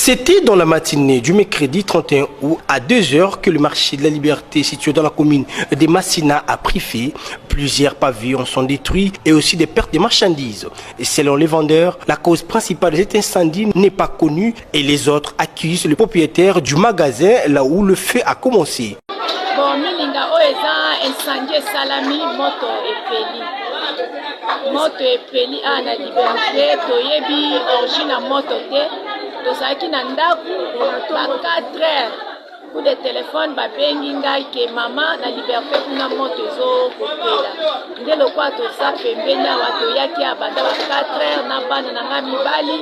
C'était dans la matinée du mercredi 31 août à 2h que le marché de la Liberté situé dans la commune de Massina a pris feu. Plusieurs pavillons sont détruits et aussi des pertes de marchandises. Et selon les vendeurs, la cause principale de cet incendie n'est pas connue et les autres accusent le propriétaire du magasin là où le feu a commencé. Bon, milinga oeza incendie salami moto epeli. Moto epeli na Liberté toyebi origine moto te. Tozaki na ndaku ba 4 heures coup de téléphone babengi ngai ke mama na Liberté kuna moto ezo kopela nde lokwa toza pembeni awa toyaki abanda ba 4 heures na bana na nga mibali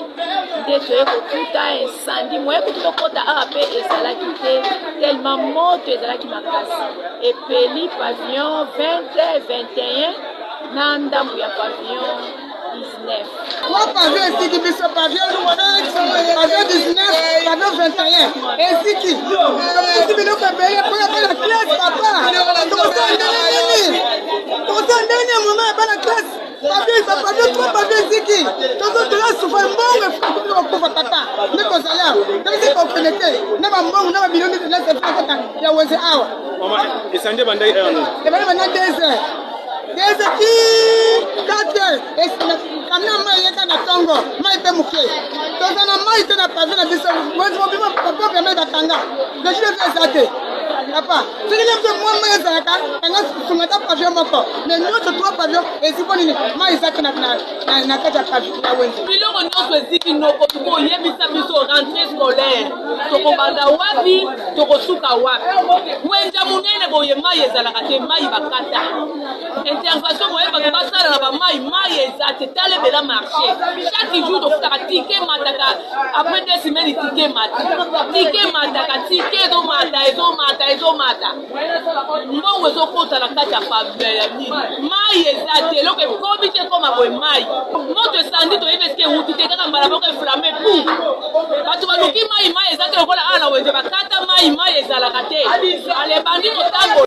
nde toye kokuta incendie moye kutokota awa pe ezalaki te tellement moto ezalaki makasi epeli pavillon 20 21 na ndambu ya pavillon 19. Trois pavillons ici qui sont pavillon 19, pavillon 21. Et ici qui nous fait payer pour la classe, papa. Comment ça, dernier moment, pas la classe. Pavillon, trois pavillons ici qui. Tout le monde souffre un bon, mais faut que papa. Ne qu'on salaire. Ne qu'on connecter. Ne pas bon, ne pas bidon, ne pas faire. Il y a 1 heure. Maman, et ça ne dépend pas d'heure. Et maintenant 2 heures. 2 heures, 4 heures. Et kamna mai yeka na tongo mai pe muke toza na mai te na pavillon na biso wezo bima papa pe mai batanga je suis fait ça te papa tu dis que moi mai ça ka tanga sunga pavillon moko mais nous trois pavillons et si bonini mai ça na kata pavillon na wenzi biloko nyonso eziki noko tuko yebisa biso rentrée scolaire tokobanda wapi tokosuka wapi wenja munene boye mai ezalaka te mai bakata intervention boye bato basala na bamai mai ezate tale bela marché chaque jour tokutaka tike mataka après 2 semaines tike mataka tike ezomata mbongo ezokota na kati ya pavillon mai ezate eloko ekomi te koma boye mai moto esandi toyebi eske euti te kaka mbala moko eflame pu bato baluki mai ezate lokola ana wenze bakata mai ezalaka te alebandi kotango